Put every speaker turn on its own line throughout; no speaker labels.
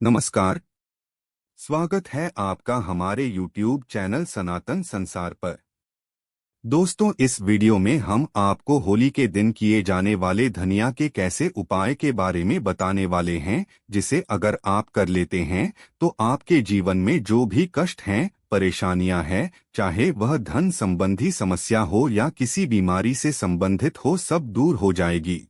नमस्कार। स्वागत है आपका हमारे YouTube चैनल सनातन संसार पर। दोस्तों, इस वीडियो में हम आपको होली के दिन किए जाने वाले धनिया के कैसे उपाय के बारे में बताने वाले हैं, जिसे अगर आप कर लेते हैं तो आपके जीवन में जो भी कष्ट हैं, परेशानियां हैं, चाहे वह धन संबंधी समस्या हो या किसी बीमारी से संबंधित हो, सब दूर हो जाएगी।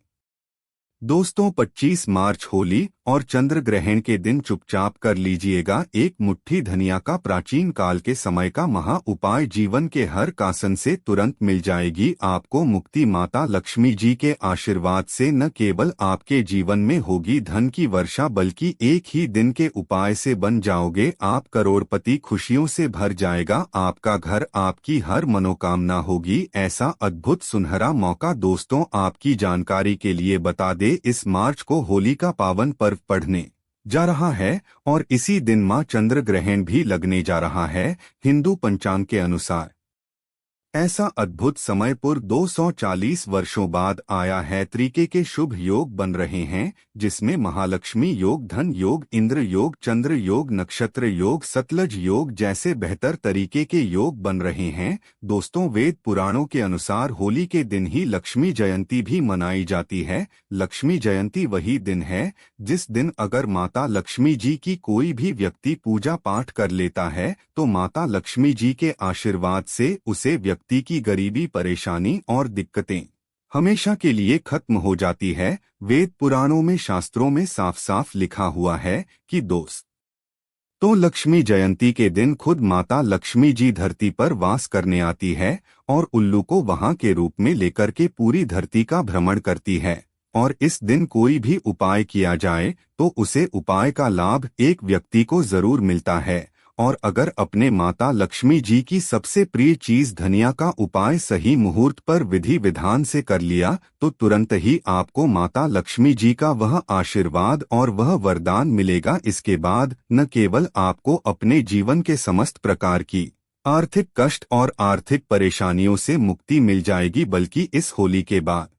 दोस्तों, 25 मार्च होली और चंद्र ग्रहण के दिन चुपचाप कर लीजिएगा एक मुट्ठी धनिया का प्राचीन काल के समय का महा उपाय। जीवन के हर कासन से तुरंत मिल जाएगी आपको मुक्ति। माता लक्ष्मी जी के आशीर्वाद से न केवल आपके जीवन में होगी धन की वर्षा, बल्कि एक ही दिन के उपाय से बन जाओगे आप करोड़पति। खुशियों से भर जाएगा आपका घर, आपकी हर मनोकामना होगी। ऐसा अद्भुत सुनहरा मौका दोस्तों आपकी जानकारी के लिए बता दे, इस मार्च को होली का पावन पर्व पढ़ने जा रहा है और इसी दिन मां चंद्र ग्रहण भी लगने जा रहा है। हिंदू पंचांग के अनुसार ऐसा अद्भुत समय पूर्व 240 वर्षों बाद आया है। तरीके के शुभ योग बन रहे हैं, जिसमें महालक्ष्मी योग, धन योग, इंद्र योग, चंद्र योग, नक्षत्र योग, सतलज योग जैसे बेहतर तरीके के योग बन रहे हैं। दोस्तों, वेद पुराणों के अनुसार होली के दिन ही लक्ष्मी जयंती भी मनाई जाती है। लक्ष्मी जयंती वही दिन है जिस दिन अगर माता लक्ष्मी जी की कोई भी व्यक्ति पूजा पाठ कर लेता है तो माता लक्ष्मी जी के आशीर्वाद से उसे व्यक्ति की गरीबी, परेशानी और दिक्कतें हमेशा के लिए खत्म हो जाती है। वेद पुराणों में, शास्त्रों में साफ साफ लिखा हुआ है कि तो लक्ष्मी जयंती के दिन खुद माता लक्ष्मी जी धरती पर वास करने आती है और उल्लू को वहां के रूप में लेकर के पूरी धरती का भ्रमण करती है। और इस दिन कोई भी उपाय किया जाए तो उसे उपाय का लाभ एक व्यक्ति को जरूर मिलता है। और अगर अपने माता लक्ष्मी जी की सबसे प्रिय चीज धनिया का उपाय सही मुहूर्त पर विधि विधान से कर लिया तो तुरंत ही आपको माता लक्ष्मी जी का वह आशीर्वाद और वह वरदान मिलेगा। इसके बाद न केवल आपको अपने जीवन के समस्त प्रकार की आर्थिक कष्ट और आर्थिक परेशानियों से मुक्ति मिल जाएगी, बल्कि इस होली के बाद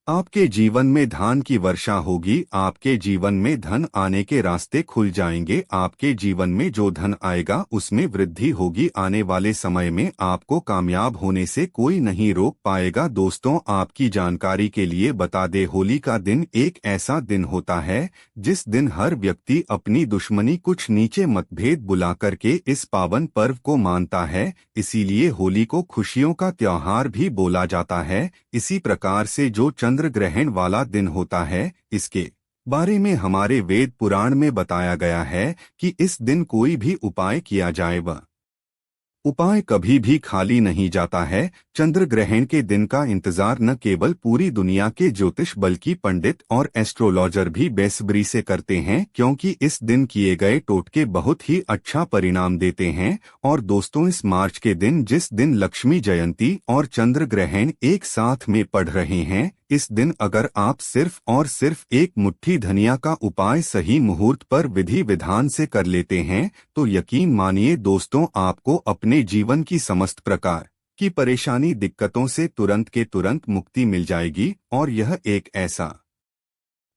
आपके जीवन में धन की वर्षा होगी। आपके जीवन में धन आने के रास्ते खुल जाएंगे। आपके जीवन में जो धन आएगा उसमें वृद्धि होगी। आने वाले समय में आपको कामयाब होने से कोई नहीं रोक पाएगा। दोस्तों, आपकी जानकारी के लिए बता दे, होली का दिन एक ऐसा दिन होता है जिस दिन हर व्यक्ति अपनी दुश्मनी, कुछ नीचे मतभेद बुला करके इस पावन पर्व को मानता है। इसीलिए होली को खुशियों का त्योहार भी बोला जाता है। इसी प्रकार से जो चंद्र ग्रहण वाला दिन होता है, इसके बारे में हमारे वेद पुराण में बताया गया है कि इस दिन कोई भी उपाय किया जाए वह उपाय कभी भी खाली नहीं जाता है। चंद्र ग्रहण के दिन का इंतजार न केवल पूरी दुनिया के ज्योतिष बल्कि पंडित और एस्ट्रोलॉजर भी बेसब्री से करते हैं, क्योंकि इस दिन किए गए टोटके बहुत ही अच्छा परिणाम देते हैं। और दोस्तों, इस मार्च के दिन, जिस दिन लक्ष्मी जयंती और चंद्र ग्रहण एक साथ में पड़ रहे हैं, इस दिन अगर आप सिर्फ और सिर्फ एक मुट्ठी धनिया का उपाय सही मुहूर्त पर विधि विधान से कर लेते हैं तो यकीन मानिए दोस्तों, आपको अपने जीवन की समस्त प्रकार की परेशानी, दिक्कतों से तुरंत के तुरंत मुक्ति मिल जाएगी। और यह एक ऐसा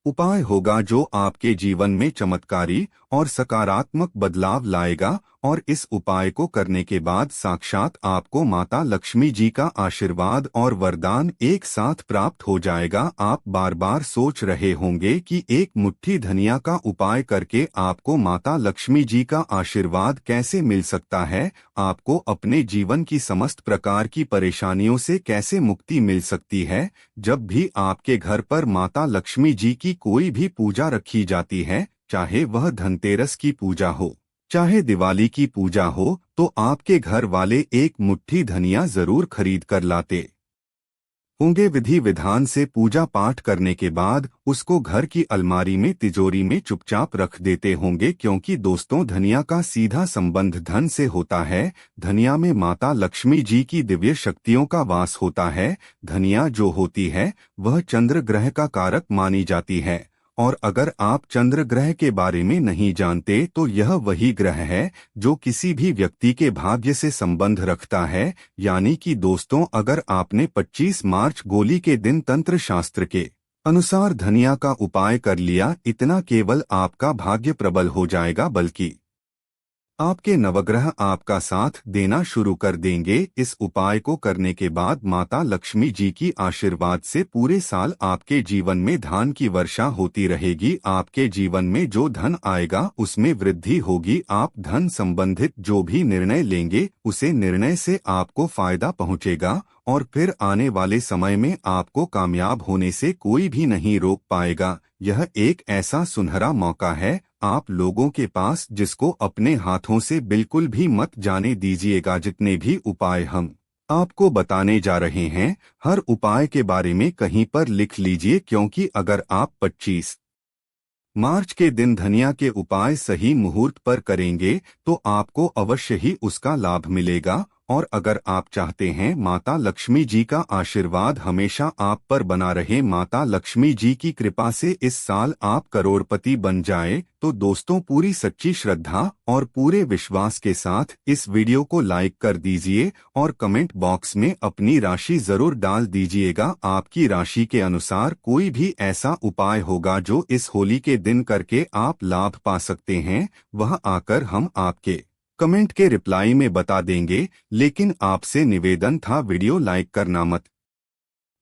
उपाय होगा जो आपके जीवन में चमत्कारी और सकारात्मक बदलाव लाएगा। और इस उपाय को करने के बाद साक्षात आपको माता लक्ष्मी जी का आशीर्वाद और वरदान एक साथ प्राप्त हो जाएगा। आप बार बार सोच रहे होंगे कि एक मुट्ठी धनिया का उपाय करके आपको माता लक्ष्मी जी का आशीर्वाद कैसे मिल सकता है, आपको अपने जीवन की समस्त प्रकार की परेशानियों से कैसे मुक्ति मिल सकती है। जब भी आपके घर पर माता लक्ष्मी जी की कोई भी पूजा रखी जाती है, चाहे वह धनतेरस की पूजा हो, चाहे दिवाली की पूजा हो, तो आपके घर वाले एक मुट्ठी धनिया जरूर खरीद कर लाते होंगे। विधि विधान से पूजा पाठ करने के बाद उसको घर की अलमारी में, तिजोरी में चुपचाप रख देते होंगे, क्योंकि दोस्तों, धनिया का सीधा संबंध धन से होता है। धनिया में माता लक्ष्मी जी की दिव्य शक्तियों का वास होता है। धनिया जो होती है वह चंद्र ग्रह का कारक मानी जाती है। और अगर आप चंद्र ग्रह के बारे में नहीं जानते तो यह वही ग्रह है जो किसी भी व्यक्ति के भाग्य से संबंध रखता है। यानी कि दोस्तों, अगर आपने 25 मार्च होली के दिन तंत्र शास्त्र के अनुसार धनिया का उपाय कर लिया, इतना केवल आपका भाग्य प्रबल हो जाएगा, बल्कि आपके नवग्रह आपका साथ देना शुरू कर देंगे। इस उपाय को करने के बाद माता लक्ष्मी जी की आशीर्वाद से पूरे साल आपके जीवन में धन की वर्षा होती रहेगी। आपके जीवन में जो धन आएगा उसमें वृद्धि होगी। आप धन संबंधित जो भी निर्णय लेंगे उसे निर्णय से आपको फायदा पहुंचेगा और फिर आने वाले समय में आपको कामयाब होने से कोई भी नहीं रोक पाएगा। यह एक ऐसा सुनहरा मौका है आप लोगों के पास, जिसको अपने हाथों से बिल्कुल भी मत जाने दीजिएगा। जितने भी उपाय हम आपको बताने जा रहे हैं, हर उपाय के बारे में कहीं पर लिख लीजिए, क्योंकि अगर आप 25 मार्च के दिन धनिया के उपाय सही मुहूर्त पर करेंगे तो आपको अवश्य ही उसका लाभ मिलेगा। और अगर आप चाहते हैं माता लक्ष्मी जी का आशीर्वाद हमेशा आप पर बना रहे, माता लक्ष्मी जी की कृपा से इस साल आप करोड़पति बन जाए, तो दोस्तों पूरी सच्ची श्रद्धा और पूरे विश्वास के साथ इस वीडियो को लाइक कर दीजिए और कमेंट बॉक्स में अपनी राशि जरूर डाल दीजिएगा। आपकी राशि के अनुसार कोई भी ऐसा उपाय होगा जो इस होली के दिन करके आप लाभ पा सकते हैं, वह आकर हम आपके कमेंट के रिप्लाई में बता देंगे। लेकिन आपसे निवेदन था, वीडियो लाइक करना मत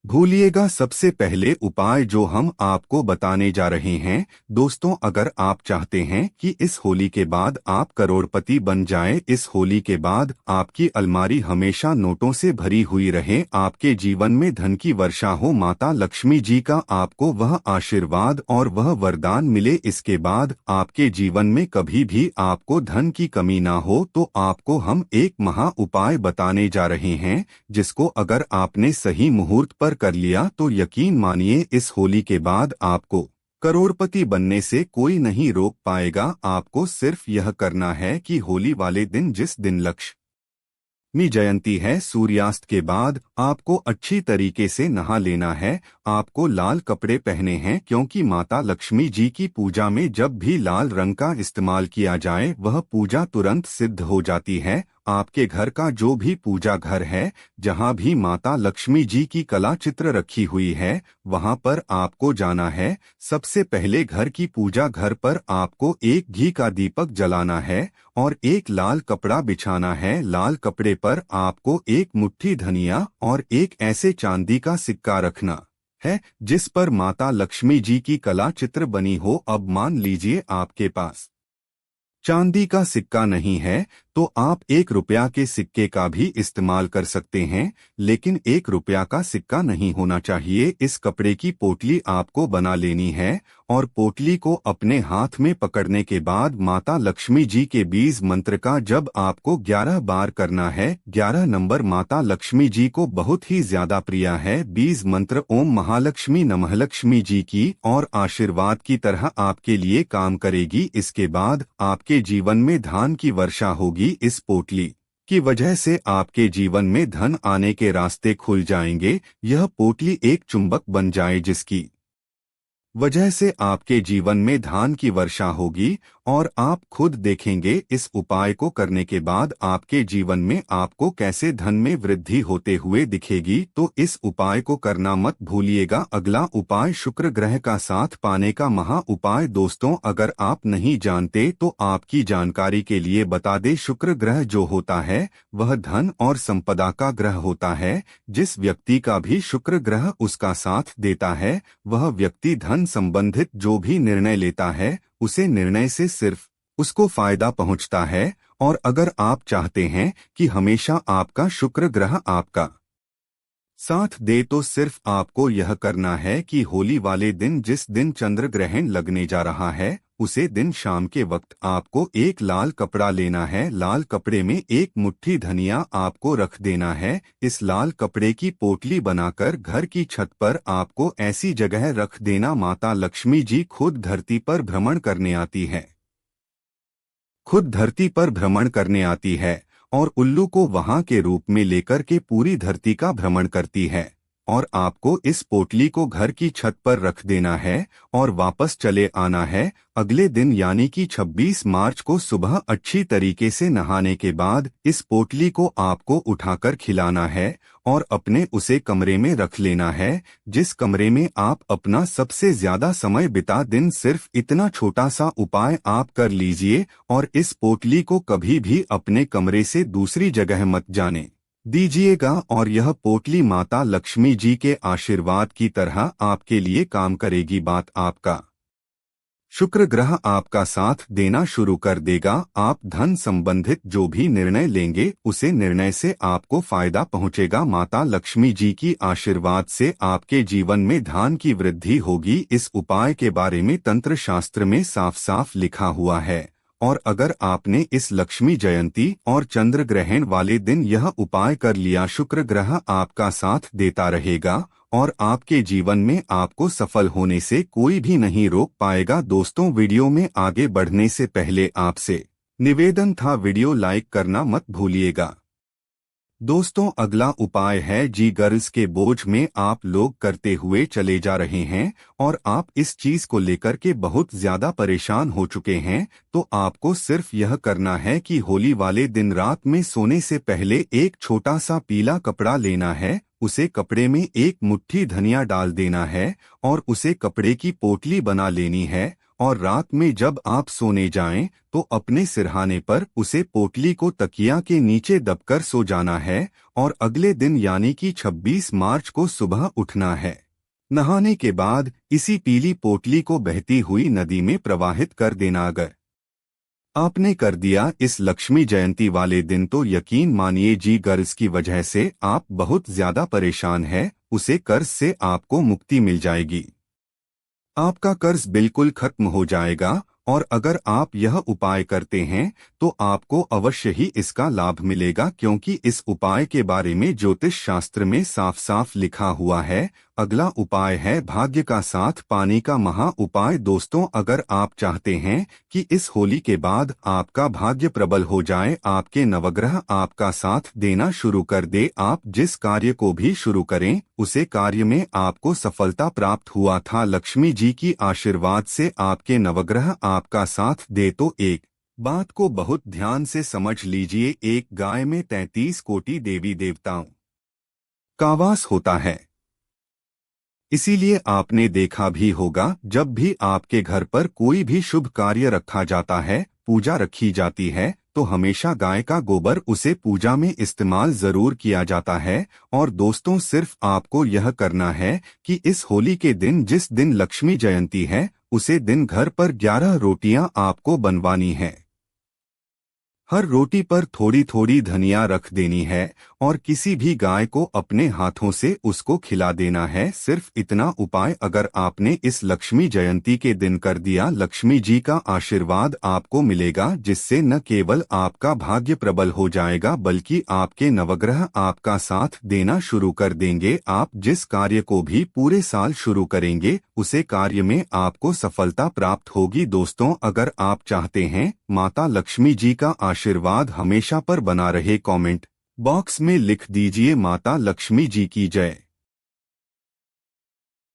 भूलिएगा। सबसे पहले उपाय जो हम आपको बताने जा रहे हैं दोस्तों, अगर आप चाहते हैं कि इस होली के बाद आप करोड़पति बन जाएं, इस होली के बाद आपकी अलमारी हमेशा नोटों से भरी हुई रहे, आपके जीवन में धन की वर्षा हो, माता लक्ष्मी जी का आपको वह आशीर्वाद और वह वरदान मिले, इसके बाद आपके जीवन में कभी भी आपको धन की कमी ना हो, तो आपको हम एक महा उपाय बताने जा रहे हैं, जिसको अगर आपने सही मुहूर्त पर कर लिया तो यकीन मानिए इस होली के बाद आपको करोड़पति बनने से कोई नहीं रोक पाएगा। आपको सिर्फ यह करना है कि होली वाले दिन, जिस दिन लक्ष्मी जयंती है, सूर्यास्त के बाद आपको अच्छी तरीके से नहा लेना है। आपको लाल कपड़े पहने हैं, क्योंकि माता लक्ष्मी जी की पूजा में जब भी लाल रंग का इस्तेमाल किया जाए वह पूजा तुरंत सिद्ध हो जाती है। आपके घर का जो भी पूजा घर है, जहां भी माता लक्ष्मी जी की कला चित्र रखी हुई है, वहां पर आपको जाना है। सबसे पहले घर की पूजा घर पर आपको एक घी का दीपक जलाना है और एक लाल कपड़ा बिछाना है। लाल कपड़े पर आपको एक मुट्ठी धनिया और एक ऐसे चांदी का सिक्का रखना है जिस पर माता लक्ष्मी जी की कला चित्र बनी हो। अब मान लीजिए आपके पास चांदी का सिक्का नहीं है तो आप 1 रुपया के सिक्के का भी इस्तेमाल कर सकते हैं, लेकिन 1 रुपया का सिक्का नहीं होना चाहिए। इस कपड़े की पोटली आपको बना लेनी है और पोटली को अपने हाथ में पकड़ने के बाद माता लक्ष्मी जी के बीज मंत्र का जब आपको 11 बार करना है। 11 नंबर माता लक्ष्मी जी को बहुत ही ज्यादा प्रिय है। बीज मंत्र ओम महालक्ष्मी नमः लक्ष्मी जी की और आशीर्वाद की तरह आपके लिए काम करेगी। इसके बाद आपके जीवन में धन की वर्षा होगी। इस पोटली की वजह से आपके जीवन में धन आने के रास्ते खुल जाएंगे। यह पोटली एक चुंबक बन जाए, जिसकी वजह से आपके जीवन में धन की वर्षा होगी और आप खुद देखेंगे इस उपाय को करने के बाद आपके जीवन में आपको कैसे धन में वृद्धि होते हुए दिखेगी। तो इस उपाय को करना मत भूलिएगा। अगला उपाय शुक्र ग्रह का साथ पाने का महा उपाय। दोस्तों, अगर आप नहीं जानते तो आपकी जानकारी के लिए बता दें, शुक्र ग्रह जो होता है वह धन और संपदा का ग्रह होता है। जिस व्यक्ति का भी शुक्र ग्रह उसका साथ देता है, वह व्यक्ति धन संबंधित जो भी निर्णय लेता है उसे निर्णय से सिर्फ उसको फायदा पहुंचता है। और अगर आप चाहते हैं कि हमेशा आपका शुक्र ग्रह आपका साथ दे, तो सिर्फ आपको यह करना है कि होली वाले दिन, जिस दिन चंद्र ग्रहण लगने जा रहा है, उसे दिन शाम के वक्त आपको एक लाल कपड़ा लेना है। लाल कपड़े में एक मुट्ठी धनिया आपको रख देना है। इस लाल कपड़े की पोटली बनाकर घर की छत पर आपको ऐसी जगह रख देना। माता लक्ष्मी जी खुद धरती पर भ्रमण करने आती है, खुद धरती पर भ्रमण करने आती है और उल्लू को वहां के रूप में लेकर के पूरी धरती का भ्रमण करती है। और आपको इस पोटली को घर की छत पर रख देना है और वापस चले आना है। अगले दिन यानी कि 26 मार्च को सुबह अच्छी तरीके से नहाने के बाद इस पोटली को आपको उठाकर खिलाना है और अपने उसे कमरे में रख लेना है जिस कमरे में आप अपना सबसे ज्यादा समय बिता दिन। सिर्फ इतना छोटा सा उपाय आप कर लीजिए और इस पोटली को कभी भी अपने कमरे से दूसरी जगह मत जाने दीजिएगा और यह पोटली माता लक्ष्मी जी के आशीर्वाद की तरह आपके लिए काम करेगी। बात आपका शुक्र ग्रह आपका साथ देना शुरू कर देगा। आप धन संबंधित जो भी निर्णय लेंगे उसे निर्णय से आपको फायदा पहुंचेगा। माता लक्ष्मी जी की आशीर्वाद से आपके जीवन में धन की वृद्धि होगी। इस उपाय के बारे में तंत्र शास्त्र में साफ साफ लिखा हुआ है और अगर आपने इस लक्ष्मी जयंती और चंद्र ग्रहण वाले दिन यह उपाय कर लिया, शुक्र ग्रह आपका साथ देता रहेगा और आपके जीवन में आपको सफल होने से कोई भी नहीं रोक पाएगा। दोस्तों, वीडियो में आगे बढ़ने से पहले आपसे निवेदन था, वीडियो लाइक करना मत भूलिएगा। दोस्तों, अगला उपाय है जी गर्ल्स के बोझ में आप लोग करते हुए चले जा रहे हैं और आप इस चीज को लेकर के बहुत ज्यादा परेशान हो चुके हैं। तो आपको सिर्फ यह करना है कि होली वाले दिन रात में सोने से पहले एक छोटा सा पीला कपड़ा लेना है, उसे कपड़े में एक मुट्ठी धनिया डाल देना है और उसे कपड़े की पोटली बना लेनी है और रात में जब आप सोने जाएं तो अपने सिरहाने पर उसे पोटली को तकिया के नीचे दबकर सो जाना है और अगले दिन यानी कि 26 मार्च को सुबह उठना है। नहाने के बाद इसी पीली पोटली को बहती हुई नदी में प्रवाहित कर देना। अगर आपने कर दिया इस लक्ष्मी जयंती वाले दिन तो यकीन मानिए जी गर्ल्स की वजह से आप बहुत ज्यादा परेशान हैं, उसे कर्ज से आपको मुक्ति मिल जाएगी। आपका कर्ज बिल्कुल खत्म हो जाएगा और अगर आप यह उपाय करते हैं तो आपको अवश्य ही इसका लाभ मिलेगा, क्योंकि इस उपाय के बारे में ज्योतिष शास्त्र में साफ साफ लिखा हुआ है। अगला उपाय है भाग्य का साथ पाने का महा उपाय। दोस्तों, अगर आप चाहते हैं कि इस होली के बाद आपका भाग्य प्रबल हो जाए, आपके नवग्रह आपका साथ देना शुरू कर दे, आप जिस कार्य को भी शुरू करें उसे कार्य में आपको सफलता प्राप्त हुआ था, लक्ष्मी जी की आशीर्वाद से आपके नवग्रह आपका साथ दे, तो एक बात को बहुत ध्यान से समझ लीजिए, एक गाय में 33 कोटि देवी देवताओं का वास होता है। इसीलिए आपने देखा भी होगा जब भी आपके घर पर कोई भी शुभ कार्य रखा जाता है, पूजा रखी जाती है, तो हमेशा गाय का गोबर उसे पूजा में इस्तेमाल जरूर किया जाता है। और दोस्तों, सिर्फ आपको यह करना है कि इस होली के दिन जिस दिन लक्ष्मी जयंती है उसे दिन घर पर 11 रोटियां आपको बनवानी है। हर रोटी पर थोड़ी थोड़ी धनिया रख देनी है और किसी भी गाय को अपने हाथों से उसको खिला देना है। सिर्फ इतना उपाय अगर आपने इस लक्ष्मी जयंती के दिन कर दिया, लक्ष्मी जी का आशीर्वाद आपको मिलेगा, जिससे न केवल आपका भाग्य प्रबल हो जाएगा बल्कि आपके नवग्रह आपका साथ देना शुरू कर देंगे। आप जिस कार्य को भी पूरे साल शुरू करेंगे उसे कार्य में आपको सफलता प्राप्त होगी। दोस्तों, अगर आप चाहते हैं माता लक्ष्मी जी का आशीर्वाद हमेशा पर बना रहे, कमेंट बॉक्स में लिख दीजिए माता लक्ष्मी जी की जय।